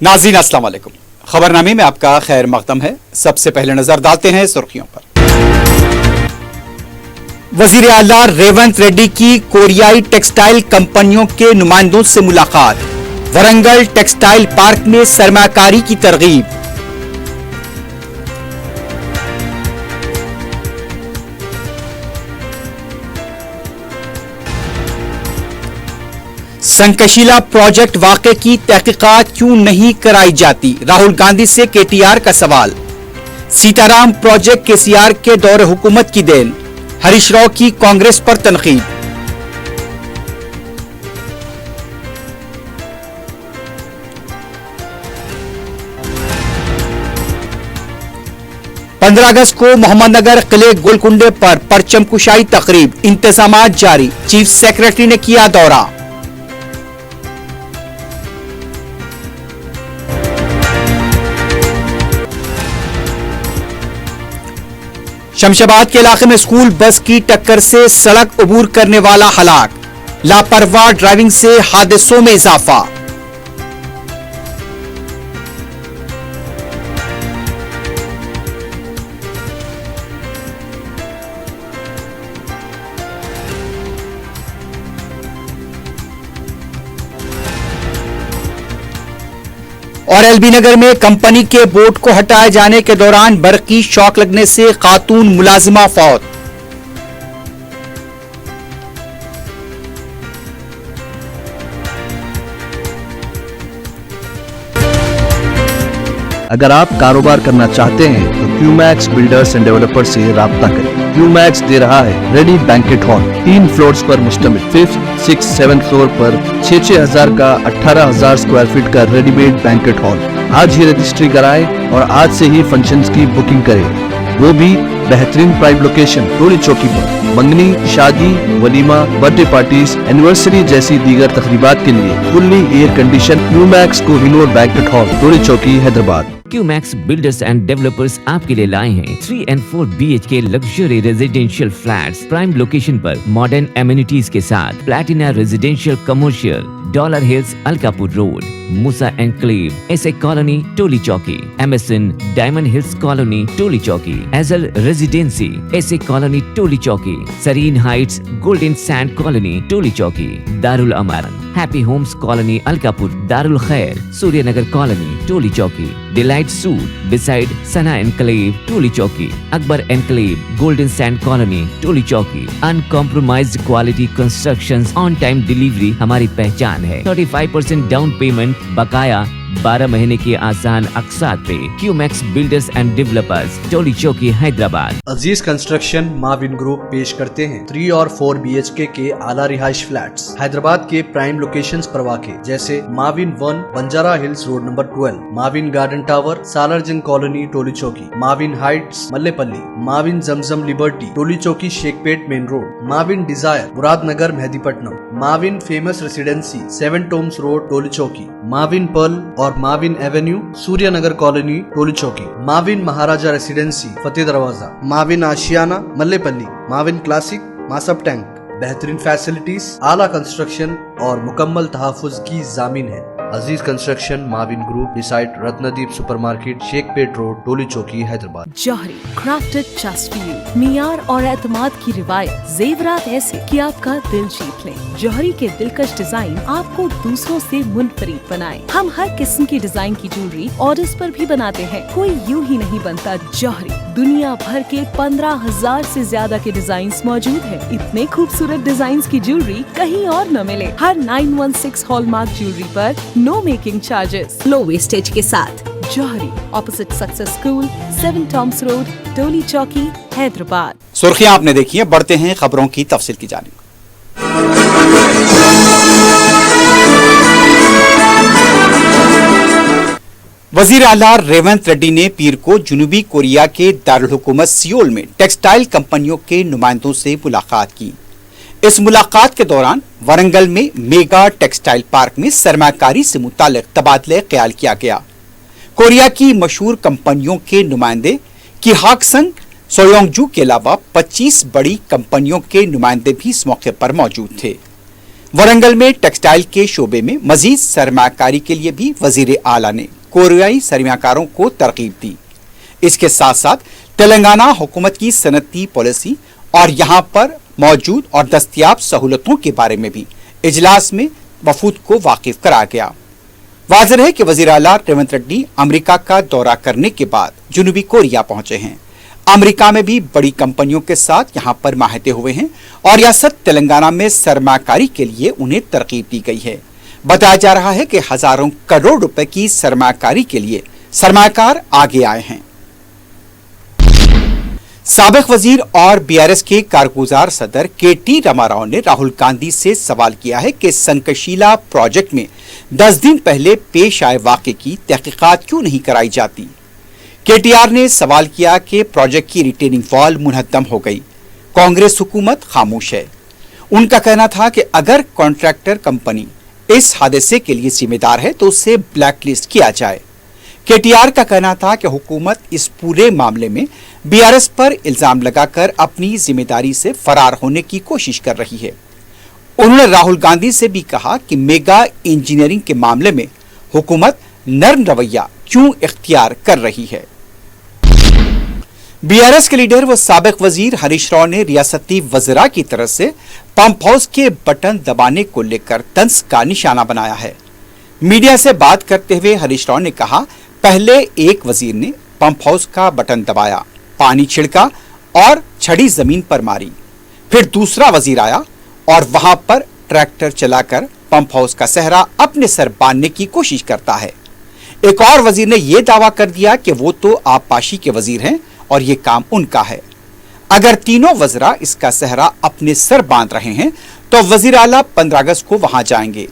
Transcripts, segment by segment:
नाज़रीन अस्सलाम वालेकुम। खबरनामे में आपका खैर मकदम है। सबसे पहले नजर डालते हैं सुर्खियों पर। वजीर आला रेवंत रेड्डी की कोरियाई टेक्सटाइल कंपनियों के नुमाइंदों से मुलाकात। वरंगल टेक्सटाइल पार्क में सरमाकारी की तरगीब। संकशीला प्रोजेक्ट वाक़े की तहकीकात क्यों नहीं कराई जाती? राहुल गांधी से केटीआर का सवाल। सीताराम प्रोजेक्ट केसीआर के दौरे हुकूमत की देन। हरीश राव की कांग्रेस पर तनकीद। पंद्रह अगस्त को मोहम्मदनगर किले गोलकुंडे पर परचम कुशाई तकरीब। इंतजामात जारी। चीफ सेक्रेटरी ने किया दौरा। शमशाबाद के इलाके में स्कूल बस की टक्कर से सड़क अबूर करने वाला हलाक। लापरवाह ड्राइविंग से हादसों में इजाफा। और एलबी नगर में कंपनी के बोर्ड को हटाए जाने के दौरान बरकी शॉक लगने से खातून मुलाजिमा फौत। अगर आप कारोबार करना चाहते हैं तो क्यूमैक्स बिल्डर्स एंड डेवलपर्स से राब्ता करें। क्यूमैक्स दे रहा है रेडी बैंकेट हॉल 3 फ्लोर्स पर मुश्तमिल। 5th, 6th, 7th फ्लोर पर 6,000 का 18,000 स्क्वायर फीट का रेडीमेड बैंकेट हॉल। आज ही रजिस्ट्री कराएं और आज से ही फंक्शंस की बुकिंग करें, वो भी बेहतरीन प्राइम लोकेशन टोली चौकी पर। मंगनी, शादी, वलीमा, बर्थडे पार्टीज, एनिवर्सरी जैसी दीगर तकरीबात के लिए fully air condition Qmax Kohinoor banquet hall Toli Chowki Hyderabad. Qmax builders and developers आपके लिए लाए हैं 3 and 4 BHK luxury residential flats prime location पर मॉडर्न एमिनिटीज के साथ। Platina residential commercial, dollar hills Alkapur road, Moosa enclave, SA colony Toli Chowki, MSN diamond hills colony Toli Chowki, एजल residency SA colony Toli Chowki, Sareen heights golden sand colony Toli Chowki, Darul Aman happy homes colony Alkapur, Darul Khair Suryanagar colony Toli Chowki, delight suite beside Sana enclave Toli Chowki, Akbar enclave golden sand colony Toli Chowki. Uncompromised quality constructions, on time delivery हमारी पहचान है। 35% down payment बकाया, 12 महीने के आसान अक़सात पे। QMax builders and developers Toli Chowki Hyderabad. Aziz construction Mavin group पेश करते हैं 3 और 4 BHK के आला रिहाइश फ्लैट्स हैदराबाद के प्राइम लोकेशंस पर वाक़े, जैसे Mavin 1 Banjara hills road number 12, Mavin garden tower Salarjung colony Toli Chowki, Mavin heights Mallepally, Mavin Zamzam liberty Toli Chowki Shaikpet main road, Mavin desire Muradnagar Mehdipatnam, Mavin famous residency 7 tombs road Toli Chowki, Mavin pearl और Mavin avenue Suryanagar colony Toli Chowki, Mavin Maharaja residency Fateh Darwaza, Mavin Ashiana Mallepally, Mavin classic Masab tank. बेहतरीन facilities, आला construction और मुकम्मल तहफ़्फ़ुज़ की ज़ामीन है। Aziz construction Mavin group beside Ratnadeep supermarket Shaikpet road Toli Chowki Hyderabad. Jauhari crafted just for you, मियार और एतमाद की रिवायत, जेवरात ऐसे कि आपका दिल जीत ले। जौहरी के दिलकश डिजाइन आपको दूसरों से मुनफरिद बनाए। हम हर किस्म की डिजाइन की ज्वेलरी ऑर्डर्स पर भी बनाते हैं, कोई यूं ही नहीं बनता। जौहरी दुनिया भर के 15,000 से ज्यादा के डिजाइन मौजूद है। इतने खूबसूरत डिजाइन की ज्वेलरी कहीं और न मिले। हर 916 हॉलमार्क ज्वेलरी पर no making charges, low wastage के साथ। Jauhari opposite success school, 7 tombs road, Toli Chowki, Hyderabad. सुर्खियां आपने देखी है, बढ़ते हैं खबरों की तफसील की जानिब। वजीर आला रेवंत रेड्डी ने पीर को जनूबी कोरिया के दारुल हुकूमत सियोल में टेक्सटाइल कंपनियों के नुमाइंदों से मुलाकात की। इस मुलाकात के दौरान वरंगल में मेगा टेक्सटाइल पार्क में सरमाकारी से मुतालिक तबादले ख्याल किया गया। कोरिया की मशहूर कंपनियों के नुमाइंदे की हाकसंग सोयोंगजू के अलावा 25 बड़ी कंपनियों के नुमाइंदे भी इस मौके पर मौजूद थे। वरंगल में टेक्सटाइल के शोबे में मजीद सरमाकारी के लिए भी वजीर आला ने कोरियाई सरमाकारों को तरकीब दी। इसके साथ साथ तेलंगाना हुकूमत की सनती पॉलिसी और यहां पर मौजूद और दस्तयाब सहूलतों के बारे में भी इजलास में वफूद को वाकिफ कराया गया। वाज़ेह है कि वज़ीर आला रेवंत रेड्डी अमेरिका का दौरा करने के बाद जनूबी कोरिया पहुंचे हैं। अमेरिका में भी बड़ी कंपनियों के साथ यहां पर माहिते हुए हैं और रियासत तेलंगाना में सरमाकारी के लिए उन्हें तरकीब दी गई है। बताया जा रहा है कि हजारों करोड़ रुपए की सरमाकारी के लिए सरमाकार आगे आए हैं। साबिक वजीर और बीआरएस के कारगुजार सदर केटी रामाराव ने राहुल गांधी से सवाल किया है कि संकशीला प्रोजेक्ट में 10 दिन पहले पेश आए वाक़े की तहकीकात क्यों नहीं कराई जाती। केटीआर ने सवाल किया कि प्रोजेक्ट की रिटेनिंग वॉल मुनहद्दम हो गई, कांग्रेस हुकूमत खामोश है। उनका कहना था कि अगर कॉन्ट्रैक्टर कंपनी इस हादसे के लिए जिम्मेदार है तो उसे ब्लैकलिस्ट किया जाए। केटीआर का कहना था कि हुकूमत इस पूरे मामले में बीआरएस पर इल्जाम लगाकर अपनी जिम्मेदारी से फरार होने की कोशिश कर रही है। उन्होंने राहुल गांधी से भी कहा कि मेगा इंजीनियरिंग के मामले में हुकूमत नर्म रवैया क्यों इख्तियार कर रही है। बीआरएस के लीडर व साबिक वजीर हरीश राव ने रियासती वज़रा की तरफ से पंप हाउस के बटन दबाने को लेकर तंज का निशाना बनाया है। मीडिया से बात करते हुए हरीश राव ने कहा, पहले एक वजीर ने पंप हाउस का बटन दबाया, पानी छिड़का और छड़ी जमीन पर मारी। फिर दूसरा वजीर आया और वहां पर ट्रैक्टर चलाकर पंप हाउस का सहरा अपने सर बांधने की कोशिश करता है। एक और वजीर ने यह दावा कर दिया कि वो तो आबपाशी के वजीर हैं और ये काम उनका है। अगर तीनों वज़रा इसका सहरा अपने सर बांध रहे हैं तो वजीर आला 15 अगस्त को वहां जाएंगे।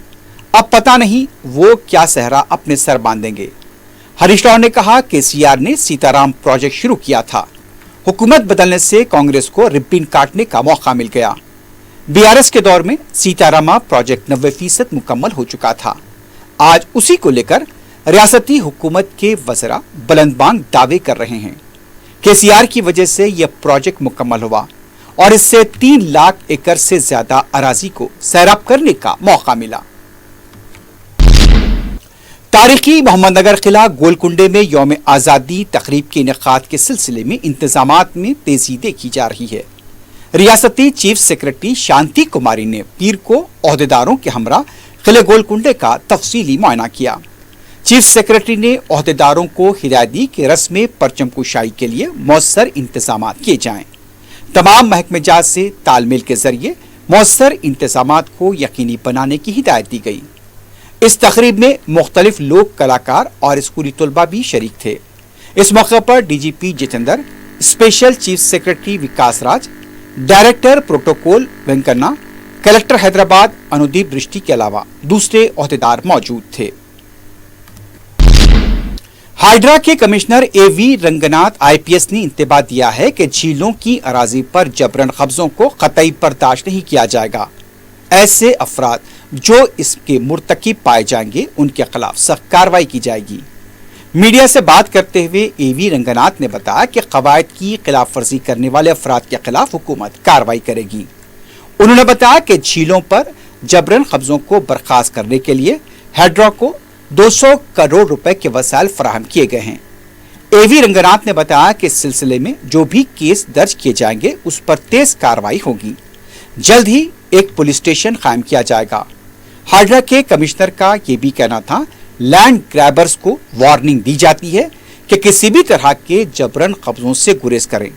अब पता नहीं वो क्या सहरा अपने सर बांधेंगे। हरीश राव ने कहा कि सीआर ने सीताराम प्रोजेक्ट शुरू किया था, हुकूमत बदलने से कांग्रेस को रिब्बिन काटने का मौका मिल गया। बीआरएस के दौर में सीतारामा प्रोजेक्ट 90% मुकम्मल हो चुका था। आज उसी को लेकर रियासती हुकूमत के वज़रा बुलंदबांग दावे कर रहे हैं। केसीआर की वजह से यह प्रोजेक्ट मुकम्मल हुआ और इससे 3 लाख एकड़ से ज्यादा अराजी को सैराब करने का मौका मिला। तारीखी मोहम्मदनगर किला गोलकुंडे में यौम आज़ादी तकरीब के इनेकाद के सिलसिले में इंतजामात में तेजी देखी जा रही है। रियासती चीफ सेक्रेटरी शांति कुमारी ने पीर को ओहदेदारों के हमरा किले गोलकुंडे का तफसीली मुआयना किया। चीफ सेक्रेटरी ने ओहदेदारों को हिदायत दी कि रस्म परचम कुशाई के लिए मौसर इंतजामात किए जाएं। तमाम महकमेजात से तालमेल के जरिए मौसर इंतजामात को यकीनी बनाने की हिदायत दी गई। इस तकरीब में मुख्तलिफ लोक कलाकार और स्कूली तलबा भी शरीक थे। इस मौके पर DGP Jitendra, special chief secretary Vikas Raj, director protocol Venkanna, collector Hyderabad Anudeep Durishetty के अलावा दूसरे ओहदेदार मौजूद थे। हाइड्रा के कमिश्नर एवी रंगनाथ आईपीएस ने इंतबाह दिया है कि झीलों की अराजी पर जबरन कब्जों को कतई बर्दाश्त नहीं किया जाएगा। ऐसे अफराद जो इसके मुर्तकिब पाए जाएंगे उनके खिलाफ सख्त कार्रवाई की जाएगी। मीडिया से बात करते हुए एवी रंगनाथ ने बताया कि कवायद की खिलाफ वर्जी करने वाले अफराद के खिलाफ हुकूमत कार्रवाई करेगी। उन्होंने बताया कि झीलों पर जबरन कब्जों को बर्खास्त करने के लिए हाइड्रा को 200 करोड़ रुपए के वसाइल फराहम किए गए हैं। एवी रंगनाथ ने बताया कि इस सिलसिले में जो भी केस दर्ज किए जाएंगे उस पर तेज कार्रवाई होगी। जल्द ही एक पुलिस स्टेशन कायम किया जाएगा। हाइड्रा के कमिश्नर का यह भी कहना था, लैंड ग्रैबर्स को वार्निंग दी जाती है कि किसी भी तरह के जबरन कब्जों से गुरेज करें,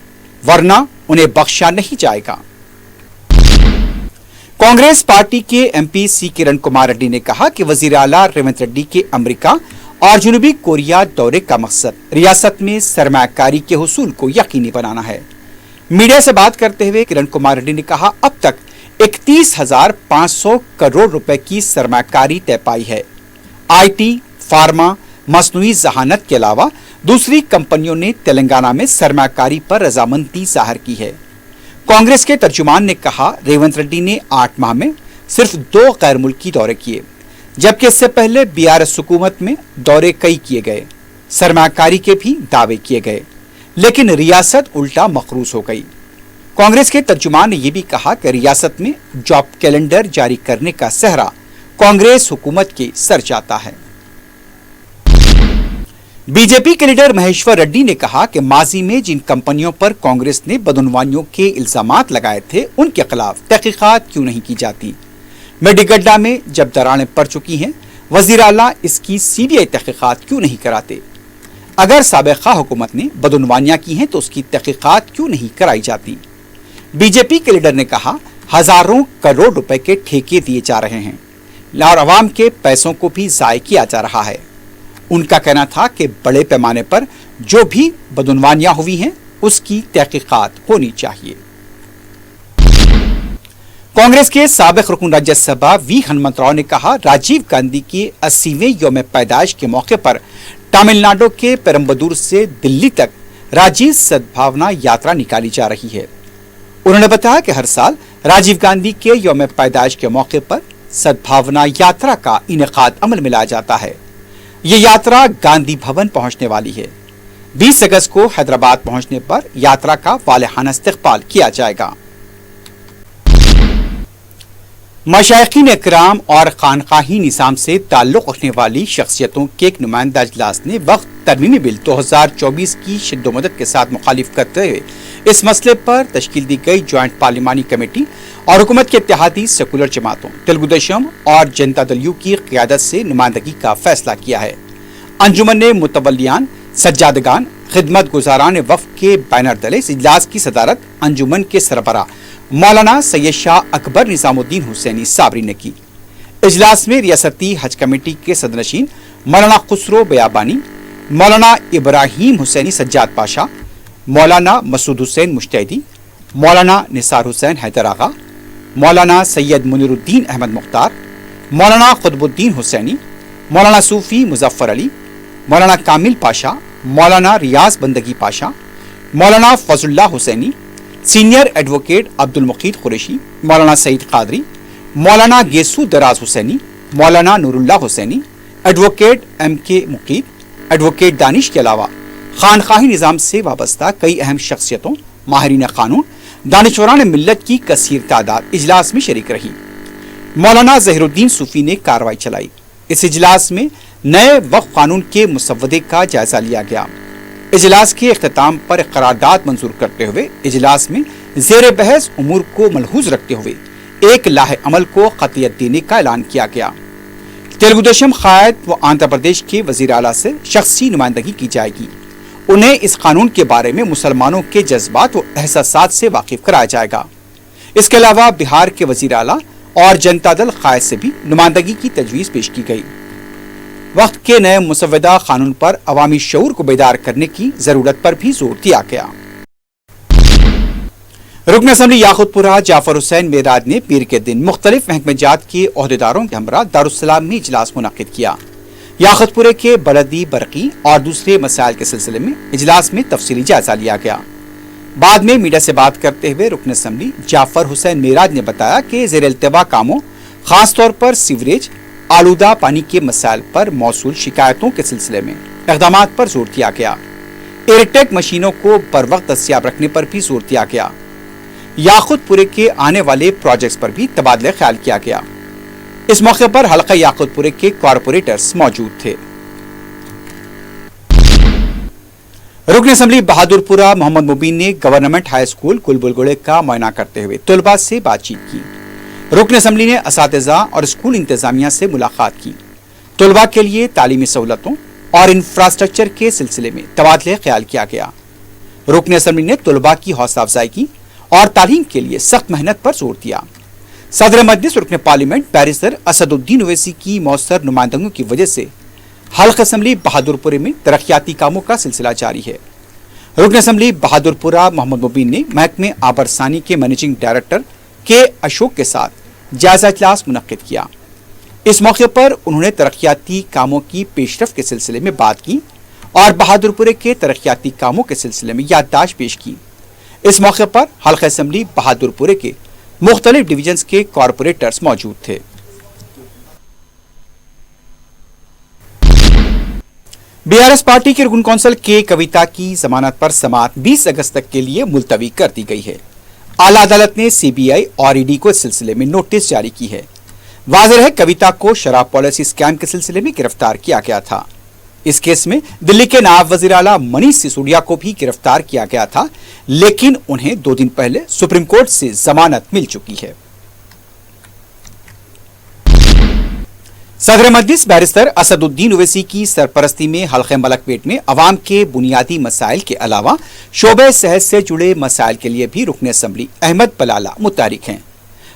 वरना उन्हें बख्शा नहीं जाएगा। कांग्रेस पार्टी के एमपी सी किरण कुमार रेड्डी ने कहा कि वजीर आला रेवंत रेड्डी के अमेरिका और जनूबी कोरिया दौरे का मकसद रियासत में सरमायाकारी के हुसूल को यकीनी बनाना है। मीडिया से बात करते हुए किरण कुमार रेड्डी ने कहा, अब तक 31,500 करोड़ रुपए की सरमायाकारी तय पाई है। आईटी, फार्मा, मसनूई जहानत के अलावा दूसरी कंपनियों ने तेलंगाना में सरमायाकारी पर रजामंदी जाहिर की है। कांग्रेस के तर्जुमान ने कहा, रेवंत रेड्डी ने 8 माह में सिर्फ 2 गैर मुल्की दौरे किए, जबकि इससे पहले बीआरएस हुकूमत में दौरे कई किए गए, सरमायाकारी के भी दावे किए गए, लेकिन रियासत उल्टा मकरूज हो गई। कांग्रेस के तर्जुमान ने यह भी कहा कि रियासत में जॉब कैलेंडर जारी करने का सहरा कांग्रेस हुकूमत के सर जाता है। बीजेपी के लीडर महेश्वर रेड्डी ने कहा कि माजी में जिन कंपनियों पर कांग्रेस ने बदनवानियों के इल्जामात लगाए थे उनके खिलाफ तहकीकात क्यों नहीं की जाती। मेडिगड्डा में जब दरारें पड़ चुकी हैं, वजीर आला इसकी सीबीआई तहकीकात क्यों नहीं कराते। अगर साबिका हुकूमत ने बदनवानियां की हैं तो उसकी तहकीकात क्यों नहीं कराई जाती। बीजेपी के लीडर ने कहा हजारों करोड़ रुपए के ठेके दिए जा रहे हैं और अवाम के पैसों को भी जाय किया जा रहा है। उनका कहना था कि बड़े पैमाने पर जो भी बदनवानियां हुई हैं उसकी तहकीकात होनी चाहिए। कांग्रेस के साबिक रुकन राज्यसभा वी हनुमंतराव ने कहा राजीव गांधी के 80वें यौम पैदाइश के मौके पर तमिलनाडु के पेरम्बदूर से दिल्ली तक राजीव सद्भावना यात्रा निकाली जा रही है। उन्होंने बताया कि हर साल राजीव गांधी के यौम पैदाइश के मौके पर सद्भावना यात्रा का इनेकाद अमल में लाया जाता है। ये यात्रा गांधी भवन पहुंचने वाली है। 20 अगस्त को हैदराबाद पहुंचने पर यात्रा का वालिहाना इस्तकबाल किया जाएगा। मशाइखीन इकराम और खानकाही निज़ाम से ताल्लुक़ रखने वाली शख्सियतों के एक नुमाइंदा इजलास ने वक्त तरमीमी बिल 2024 की शिद्दोमदद के साथ मुखालिफ करते हुए इस मसले पर तश्कील दी गई ज्वाइंट पार्लिमानी कमेटी और हुकूमत के इत्तेहादी सेकुलर जमातों तेलुगु देशम और जनता दल यू की क़ियादत से नुमाइंदगी का फैसला किया है। अंजुमन ने मुतवल्लियान सज्जादगान खिदमत गुजारान वफ़ के बैनर तले इस इजलास की सदारत अंजुमन के सरबराह मौलाना सैयद शाह अकबर निज़ामुद्दीन हुसैनी साबरी ने की। इजलास में रियासती हज कमेटी के सदरनशीन मौलाना खुसरो बयाबानी, मौलाना इब्राहिम हुसैनी सज्जाद पाशा, मौलाना मसूद हुसैन मुश्तैदी, मौलाना निसार हुसैन हैदर आगा, मौलाना सैयद मुनीरुद्दीन अहमद मुख्तार, मौलाना खुतबुद्दीन हुसैनी, मौलाना सूफी मुजफ्फर अली, मौलाना कामिल पाशा, मौलाना रियाज Bandagi Pasha, Maulana Fazlullah Husaini, senior advocate Abdul Muqeed Qureshi, Maulana Saeed Qadri, Maulana Gesu Daraz Husaini, Maulana Noorullah Husaini, advocate MK Muqeed, advocate Danish के अलावा खानकाही निज़ाम से वाबस्ता कई अहम शख्सियतों, माहिरीन कानून, दानिशवरान मिल्लत की कसीर तादाद इजलास में शरीक रही। मौलाना जहीरुद्दीन सूफी ने कार्रवाई चलाई। इस इजलास में नए वक्फ कानून के मुसव्वदे का जायजा लिया गया। इजलास के इख्तिताम पर एक करारदाद मंजूर करते हुए इजलास में ज़ेर बहस उमूर को मलहूज रखते हुए एक लाहे अमल को क़तियत देने का ऐलान किया गया। तेलुगु देशम क़ायद व आंध्र प्रदेश के वज़ीर आला से शख्सी नुमाइंदगी की जाएगी। उन्हें इस कानून के बारे में मुसलमानों के जज्बात व एहसासात से वाकिफ कराया जाएगा। इसके अलावा बिहार के वज़ीर आला और जनता दल क़ायद से भी नुमाइंदगी की तजवीज़ पेश की गई। वक्त के नए मुसव्वदा कानून पर अवामी शऊर को बेदार करने की जरूरत पर भी जोर दिया गया। रुकन असम्बली याकुतपुरा जाफर हुसैन मेराज ने पीर के दिन मुख्तलिफ महकमेजात के ओहदेदारों के हमरा दारुस्सलाम में इजलास मुनक्किद किया। याकुतपुरे के बलदी बरकी और दूसरे मसाइल के सिलसिले में इजलास में तफसीली जायजा लिया गया। बाद में मीडिया से बात करते हुए रुकन असम्बली जाफर हुसैन मेराज ने बताया कि ज़ेर इल्तिबा कामों खासतौर पर सीवरेज आलूदा पानी के मसाइल पर मौसूल शिकायतों के सिलसिले में इक़दामात पर जोर दिया गया। एयरटेक मशीनों को बर वक्त दस्तियाब रखने पर भी जोर दिया गया। याकुतपुरे के आने वाले प्रोजेक्ट्स पर भी तबादला ख्याल किया गया। इस मौके पर हल्का याकुतपुरे के कॉरपोरेटर्स मौजूद थे। रुकन असम्बली बहादुरपुरा मोहम्मद मुबीन ने गवर्नमेंट हाई स्कूल कुलबुलगुड़े का मुआयना करते हुए तलबा से बातचीत की। रुकन असम्बली ने असातिज़ा और स्कूल इंतजामिया से मुलाकात की। तलबा के लिए तालीमी सहूलतों और इंफ्रास्ट्रक्चर के सिलसिले में तबादला ख्याल किया गया। रुकन असम्बली ने तलबा की हौसला अफजाई की और तालीम के लिए सख्त मेहनत पर जोर दिया। सदर मजलिस रुकन पार्लियामेंट बैरिस्टर असदुद्दीन ओवैसी की मौसर नुमाइंदगी की वजह से हल्का असम्बली बहादुरपुरे में तरक्याती कामों का सिलसिला जारी है। रुकन असम्बली बहादुरपुरा मोहम्मद मुबीन ने महकमे आबरसानी के मैनेजिंग डायरेक्टर के अशोक के साथ जायजा इजलास मुनक्किद किया। इस मौके पर उन्होंने तरक्याती कामों की पेशरफ के सिलसिले में बात की और बहादुरपुरे के तरक्याती कामों के सिलसिले में याददाश्त पेश की। इस मौके पर हल्का असम्बली बहादुरपुरे के मुख्तलिफ डिवीजन्स के कॉरपोरेटर्स मौजूद थे। BRS पार्टी के रुकन कौंसिल के कविता की जमानत पर समाअत 20 अगस्त तक के लिए मुलतवी कर दी गई है। आला अदालत ने सीबीआई और ईडी को इस सिलसिले में नोटिस जारी की है। वाज़ेह है कविता को शराब पॉलिसी स्कैम के सिलसिले में गिरफ्तार किया गया था। इस केस में दिल्ली के नायब वज़ीर आला मनीष सिसोदिया को भी गिरफ्तार किया गया था, लेकिन उन्हें 2 दिन पहले सुप्रीम कोर्ट से जमानत मिल चुकी है। सदर मजलिस बैरिस्टर असदुद्दीन ओवैसी की सरपरस्ती में हल्के मलकपेट में अवाम के बुनियादी मसाइल के अलावा शोबे सेहत से जुड़े मसाइल के लिए भी रुकन असम्बली अहमद पलाला मुतारिक हैं।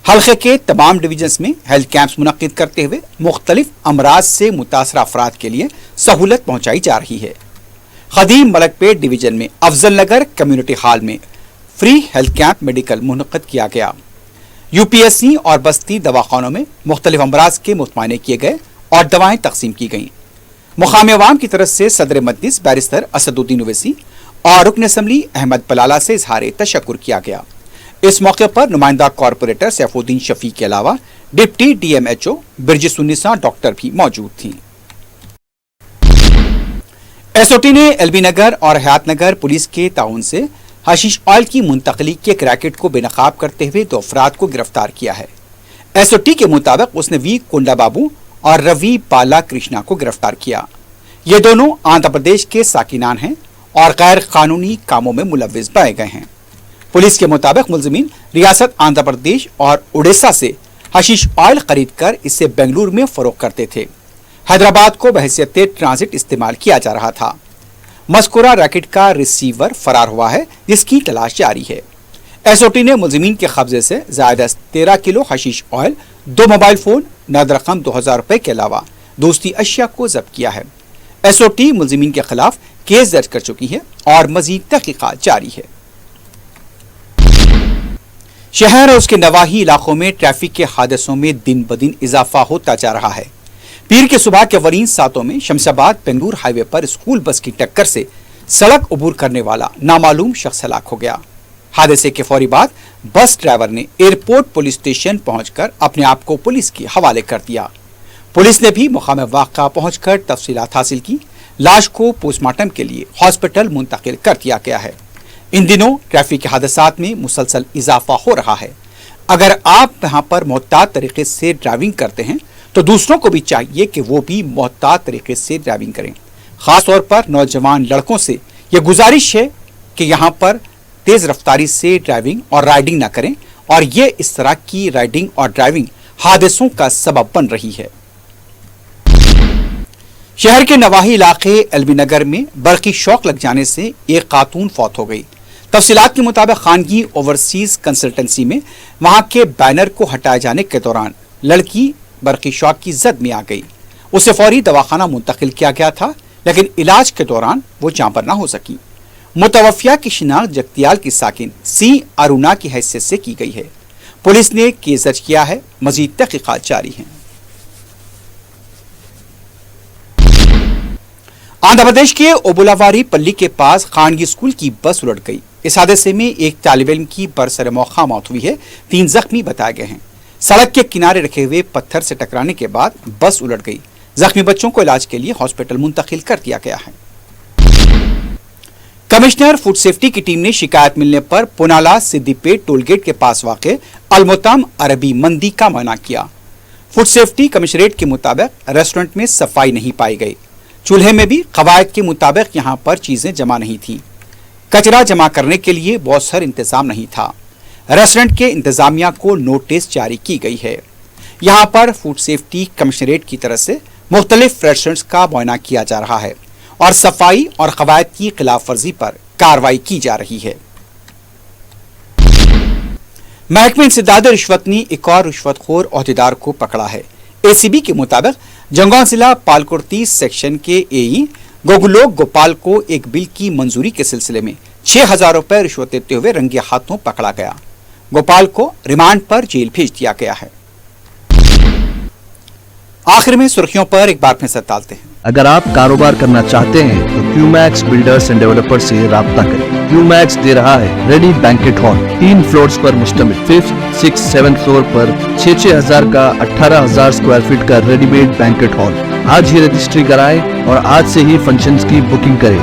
हल्के के तमाम डिवीजन्स में हेल्थ कैंप्स मुनक्किद करते हुए मुख्तलिफ अमराज से मुतासर अफराद के लिए सहूलत पहुंचाई जा रही है। खदीम मलकपेट डिवीजन में अफजल नगर कम्युनिटी हॉल में फ्री हेल्थ कैंप मेडिकल मुनक्किद किया गया। यूपीएससी और बस्ती दवाखानों में मुख्तलिफ अमराज के मुतमाइने किए गए और दवाएं तकसीम की गईं। मुकामी अवाम की तरफ से सदर मजलिस बैरिस्टर असदुद्दीन ओवैसी और रुकन असम्बली अहमद पलाला से इजहार तशक्कुर किया गया। इस मौके पर नुमाइंदा कॉरपोरेटर सैफुद्दीन शफी के अलावा डिप्टी डीएमएचओ बिरजिसुन्निसा डॉक्टर भी मौजूद थी। एसओटी ने एलबी नगर और हयात नगर पुलिस के ताउन से हशीश ऑयल की मुंतकली के एक रैकेट को बेनकाब करते हुए 2 अफराद को गिरफ्तार किया है। एसओटी के मुताबिक उसने वी कोंडा बाबू और रवि बाला कृष्णा को गिरफ्तार किया। ये दोनों आंध्र प्रदेश के साकिनान हैं और गैर कानूनी कामों में मुलव्विस पाए गए हैं। पुलिस के मुताबिक मुलजिमीन रियासत आंध्र प्रदेश और उड़ीसा से हशीश ऑयल खरीद कर इसे बेंगलुरु में फरोख्त करते थे। हैदराबाद को बहैसियत ट्रांजिट इस्तेमाल किया जा रहा था। मस्कुरा रैकेट का रिसीवर फरार हुआ है, जिसकी तलाश जारी है। एसओटी ने मुलजिमीन के कब्जे से ज़ायदा 13 kilo hashish oil, 2 mobile phone, नगद रकम 2000 रुपए के अलावा दूसरी अशिया को जब्त किया है। एसओटी मुलजिमीन के खिलाफ केस दर्ज कर चुकी है और मजीद तहकीकात जारी है। शहर और उसके नवाही इलाकों में ट्रैफिक के हादसों में दिन ब दिन इजाफा होता जा रहा है। पीर के सुबह के वरीन सातों में शमशाबाद बेंगलुरु हाईवे पर स्कूल बस की टक्कर से सड़क अबूर करने वाला नामालूम शख्स हलाक हो गया। हादसे के फौरी बाद बस ड्राइवर ने एयरपोर्ट पुलिस स्टेशन पहुंचकर अपने आप को पुलिस के हवाले कर दिया। पुलिस ने भी मुकाम वाक़ा पहुंचकर तफसीलात हासिल की। लाश को पोस्टमार्टम के लिए हॉस्पिटल मुंतकिल कर दिया गया है। इन दिनों ट्रैफिक के हादसात में मुसलसल इजाफा हो रहा है। अगर आप यहाँ पर मोहतात तरीके से ड्राइविंग करते हैं तो दूसरों को भी चाहिए कि वो भी मोहतात तरीके से ड्राइविंग करें। खास तौर पर नौजवान लड़कों से यह गुजारिश है कि यहाँ पर तेज रफ्तारी से ड्राइविंग और राइडिंग ना करें, और ये इस तरह की राइडिंग और ड्राइविंग हादसों का सबब बन रही है। शहर के नवाही इलाके एलबी नगर में बर्की शॉक लग जाने से एक खातून फौत हो गई। तफसीलात के मुताबिक खानगी ओवरसीज कंसल्टेंसी में वहां के बैनर को हटाए जाने के दौरान लड़की बर्की शॉक की जद में आ गई। उसे फौरी दवाखाना मुंतकिल किया गया था, लेकिन इलाज के दौरान वो जान पर ना हो सकी। मुतवफ़िया की शिनाख्त जगतियाल की साकिन सी अरुणा की हैसियत से की गई है। पुलिस ने केस दर्ज किया है, मजीद तहकीकात जारी हैं। आंध्र प्रदेश के ओबुलावारी पल्ली के पास खानगी स्कूल की बस उलट गई। इस हादसे में एक तालिब इल्म की बरसर मौका मौत हुई है, 3 जख्मी बताए गए हैं। सड़क के किनारे रखे हुए पत्थर से टकराने के बाद बस उलट गई। जख्मी बच्चों को इलाज के लिए हॉस्पिटल मुंतकिल कर दिया गया है। कमिश्नर फूड सेफ्टी की टीम ने शिकायत मिलने पर पुनाला सिद्दीपेट टोलगेट के पास वाक़े अलमुताम अरबी मंदी का मुआयना किया। फूड सेफ्टी कमिश्नरेट के मुताबिक रेस्टोरेंट में सफाई नहीं पाई गई। चूल्हे में भी कवायद के मुताबिक यहाँ पर चीजें जमा नहीं थी। कचरा जमा करने के लिए बहुत इंतजाम नहीं था। रेस्टोरेंट के इंतजामिया को नोटिस जारी की गई है। यहाँ पर फूड सेफ्टी कमिश्नरेट की तरफ से मुख्तलिफ रेस्टोरेंट्स का मुआयना किया जा रहा है और सफाई और कवायद की खिलाफ वर्जी पर कार्रवाई की जा रही है। महकमे इंसदाद रिश्वत ने एक और रिश्वतखोर ओहदेदार को पकड़ा है। एसीबी के मुताबिक जंगौन जिला पालकोर्ती सेक्शन के एई गोगुलोक गोपाल को एक बिल की मंजूरी के सिलसिले में 6000 रुपए रिश्वत देते हुए रंगे हाथों पकड़ा गया। गोपाल को रिमांड पर जेल भेज दिया गया है। आखिर में सुर्खियों पर एक बार फिर से डालते हैं। अगर आप कारोबार करना चाहते हैं तो क्यूमैक्स बिल्डर्स एंड डेवलपर्स से राब्ता करें। क्यूमैक्स दे रहा है रेडी बैंकेट हॉल, 3 फ्लोर्स पर मुश्तमिल। 5th, 6th, 7th फ्लोर पर 6,000 का 18,000 स्क्वायर फीट का रेडीमेड बैंकेट हॉल। आज ही रजिस्ट्री कराएं और आज से ही फंक्शंस की बुकिंग करें,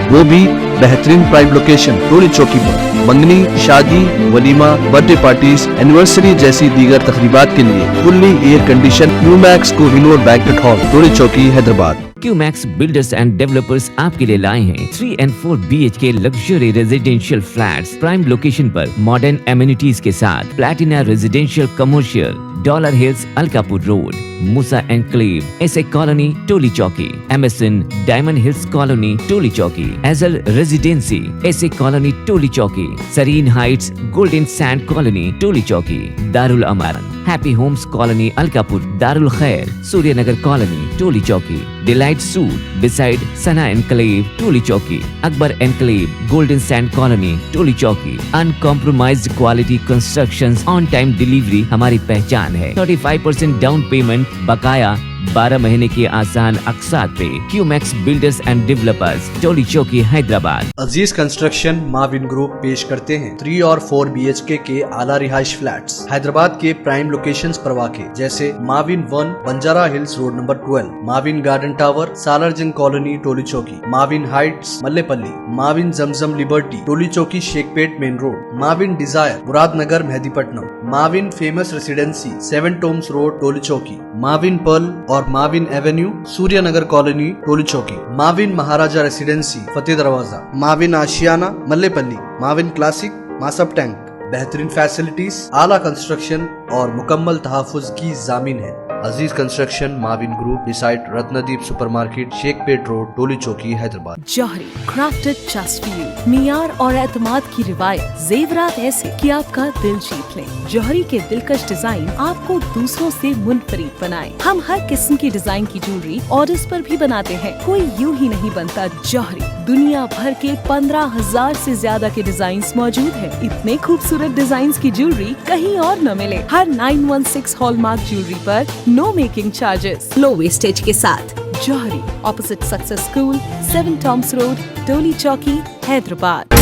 वो भी बेहतरीन प्राइम लोकेशन टोली चौकी पर। मंगनी, शादी, वलीमा, बर्थडे पार्टीज, एनिवर्सरी जैसी दीगर तकरीबात के लिए fully air condition Qmax Kohinoor banquet hall, Toli Chowki, Hyderabad. Qmax builders and developers आपके लिए लाए हैं 3 and 4 BHK luxury residential flats prime location पर मॉडर्न एमिनिटीज के साथ platina residential commercial, dollar hills, Alkapur road, Moosa enclave, SA colony, Toli Chowki, MSN diamond hills colony, Toli Chowki, एजल residency, SA colony, Toli Chowki, Sareen heights, golden sand colony, Toli Chowki, Darul Aman, happy homes colony, Alkapur, Darul Khair, Suryanagar colony, Toli Chowki, delight suite beside Sana enclave, Toli Chowki, Akbar enclave, golden sand colony, Toli Chowki. Uncompromised quality constructions, on time delivery हमारी पहचान है। 35% down payment, बकाया 12 महीने के आसान अकसात पे। QMax builders and developers, Toli Chowki, Hyderabad. Aziz construction Mavin group पेश करते हैं 3 और 4 BHK के आला रिहाइश फ्लैट्स हैदराबाद के प्राइम लोकेशंस पर वाक़े, जैसे Mavin 1 Banjara hills road number 12, Mavin garden tower, Salarjung colony, Toli Chowki, Mavin heights, Mallepally, Mavin Zamzam liberty, Toli Chowki, Shaikpet main road, Mavin desire, Muradnagar, Mehdipatnam, Mavin famous residency, 7 tombs road, Toli Chowki, Mavin pearl और Mavin avenue, Suryanagar colony, Toli Chowki, Mavin Maharaja residency, Fateh Darwaza, Mavin Ashiana, Mallepally, Mavin classic, Masab tank. बेहतरीन facilities, आला construction और मुकम्मल तहफ़्फ़ुज़ की ज़ामिन है। Aziz construction Mavin group beside Ratnadeep supermarket, Shaikpet road, Toli Chowki, Hyderabad. Jauhari crafted just for you, मियार और एतमाद की रिवायत, जेवरात ऐसे कि आपका दिल जीत ले। जौहरी के दिलकश डिजाइन आपको दूसरों से मुनफरिद बनाए। हम हर किस्म की डिजाइन की ज्वेलरी ऑर्डर्स पर भी बनाते हैं, कोई यूं ही नहीं बनता। जौहरी दुनिया भर के 15,000 से ज्यादा के डिजाइन मौजूद है। इतने खूबसूरत डिजाइन की ज्वेलरी कहीं और न मिले। हर 916 हॉलमार्क ज्वेलरी पर no making charges, low wastage के साथ। Jauhari opposite success school, 7 tombs road, Toli Chowki, Hyderabad.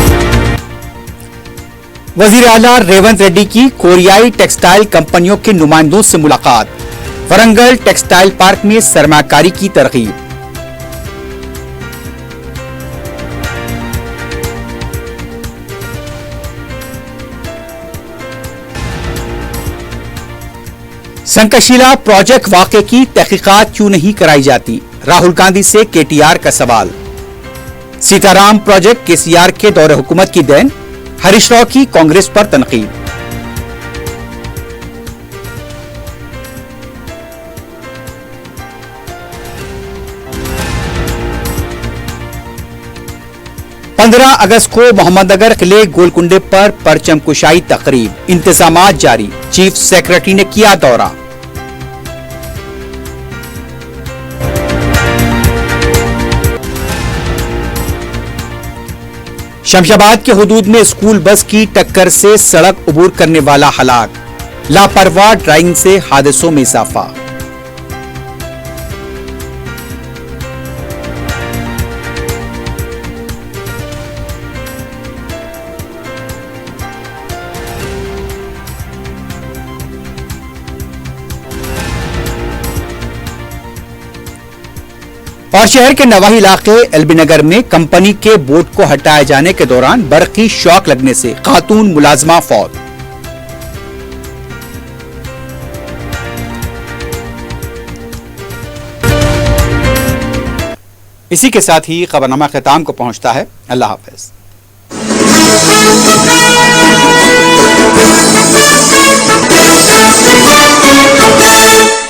वजीर आला रेवंत रेड्डी की कोरियाई टेक्सटाइल कंपनियों के नुमाइंदों से मुलाकात, वरंगल टेक्सटाइल पार्क में सरमाकारी की तरगीब। संकशिला प्रोजेक्ट वाक़े की तहकीकात क्यों नहीं कराई जाती, राहुल गांधी से केटीआर का सवाल। सीताराम प्रोजेक्ट केसीआर के दौरे हुकूमत की देन, हरीश राव की कांग्रेस पर तनकीद। पंद्रह अगस्त को मोहम्मदनगर किले गोलकुंडे पर परचम कुशाई तकरीब, इंतजामात जारी, चीफ सेक्रेटरी ने किया दौरा। शमशाबाद के हुदूद में स्कूल बस की टक्कर से सड़क अबूर करने वाला हलाक, लापरवाह ड्राइविंग से हादसों में इजाफा। और शहर के नवाही इलाके एलबी नगर में कंपनी के बोर्ड को हटाए जाने के दौरान बर्क़ी शॉक लगने से खातून मुलाजमा फौत। इसी के साथ ही खबरनामा ख़िताम को पहुंचता है। अल्लाह हाफ़िज़।